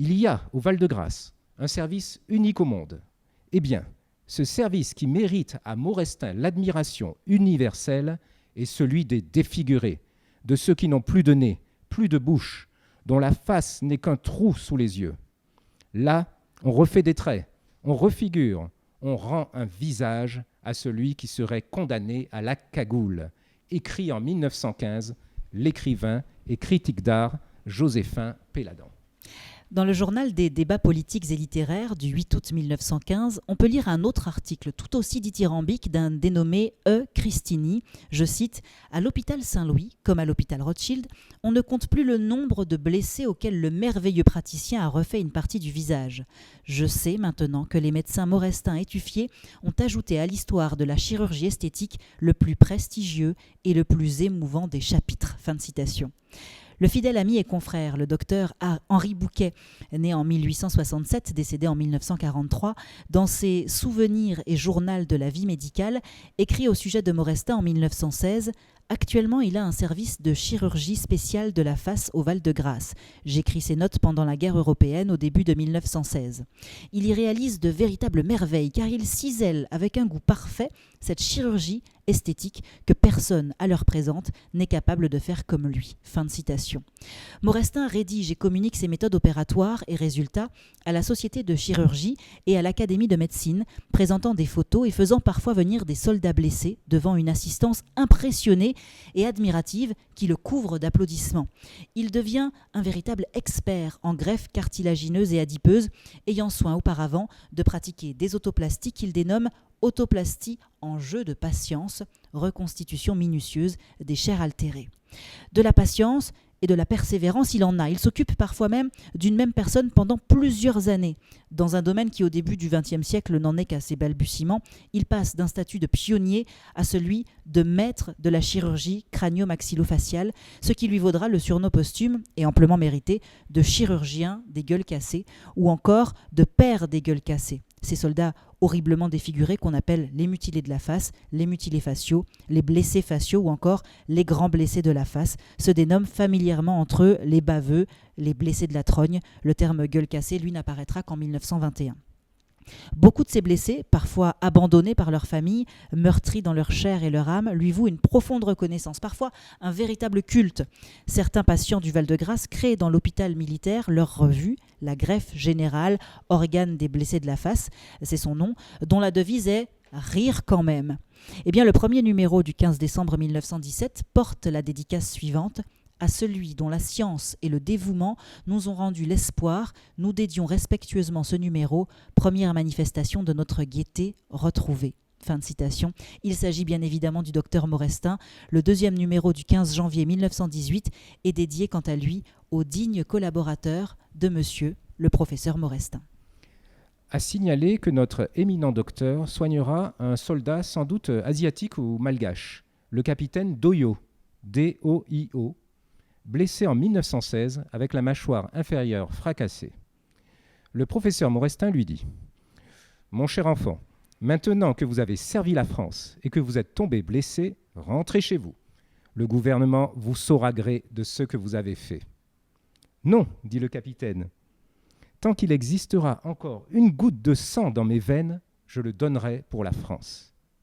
Il y a au Val-de-Grâce un service unique au monde. Eh bien, ce service qui mérite à Maurestin l'admiration universelle est celui des défigurés, de ceux qui n'ont plus de nez, plus de bouche, dont la face n'est qu'un trou sous les yeux. Là, on refait des traits, on refigure, on rend un visage à celui qui serait condamné à la cagoule, écrit en 1915 l'écrivain et critique d'art Joséphin Péladan. Dans le journal des débats politiques et littéraires du 8 août 1915, on peut lire un autre article tout aussi dithyrambique d'un dénommé E. Cristini. Je cite « À l'hôpital Saint-Louis, comme à l'hôpital Rothschild, on ne compte plus le nombre de blessés auxquels le merveilleux praticien a refait une partie du visage. Je sais maintenant que les médecins Maurestin et Tuffier ont ajouté à l'histoire de la chirurgie esthétique le plus prestigieux et le plus émouvant des chapitres. » Fin de citation. Le fidèle ami et confrère, le docteur Henri Bouquet, né en 1867, décédé en 1943, dans ses Souvenirs et journal de la vie médicale, écrit au sujet de Maurestin en 1916 « Actuellement, il a un service de chirurgie spéciale de la face au Val-de-Grâce. J'écris ces notes pendant la guerre européenne au début de 1916. Il y réalise de véritables merveilles car il cisèle avec un goût parfait cette chirurgie esthétique que personne à l'heure présente n'est capable de faire comme lui. » Fin de citation. Maurestin rédige et communique ses méthodes opératoires et résultats à la Société de chirurgie et à l'Académie de médecine, présentant des photos et faisant parfois venir des soldats blessés devant une assistance impressionnée et admirative qui le couvre d'applaudissements. Il devient un véritable expert en greffe cartilagineuse et adipeuse, ayant soin auparavant de pratiquer des autoplasties qu'il dénomme autoplastie en jeu de patience, reconstitution minutieuse des chairs altérées. De la patience et de la persévérance, il en a. Il s'occupe parfois même d'une même personne pendant plusieurs années. Dans un domaine qui, au début du XXe siècle, n'en est qu'à ses balbutiements, il passe d'un statut de pionnier à celui de maître de la chirurgie crânio-maxillofaciale, ce qui lui vaudra le surnom posthume, et amplement mérité, de chirurgien des gueules cassées, ou encore de père des gueules cassées. Ces soldats horriblement défigurés qu'on appelle les mutilés de la face, les mutilés faciaux, les blessés faciaux ou encore les grands blessés de la face se dénomment familièrement entre eux les baveux, les blessés de la trogne. Le terme gueule cassée, lui, n'apparaîtra qu'en 1921. Beaucoup de ces blessés, parfois abandonnés par leur famille, meurtris dans leur chair et leur âme, lui vouent une profonde reconnaissance, parfois un véritable culte. Certains patients du Val-de-Grâce créent dans l'hôpital militaire leur revue, la Greffe Générale, organe des blessés de la face, c'est son nom, dont la devise est « Rire quand même ». Eh bien, le premier numéro du 15 décembre 1917 porte la dédicace suivante: à celui dont la science et le dévouement nous ont rendu l'espoir, nous dédions respectueusement ce numéro, première manifestation de notre gaieté retrouvée. Fin de citation. Il s'agit bien évidemment du docteur Maurestin. Le deuxième numéro du 15 janvier 1918 est dédié quant à lui au digne collaborateur de monsieur le professeur Maurestin. À signaler que notre éminent docteur soignera un soldat sans doute asiatique ou malgache, le capitaine Doyo, D-O-I-O, blessé en 1916 avec la mâchoire inférieure fracassée. Le professeur Maurestin lui dit « Mon cher enfant, maintenant que vous avez servi la France et que vous êtes tombé blessé, rentrez chez vous. Le gouvernement vous saura gré de ce que vous avez fait. » « Non, dit le capitaine, tant qu'il existera encore une goutte de sang dans mes veines, je le donnerai pour la France. »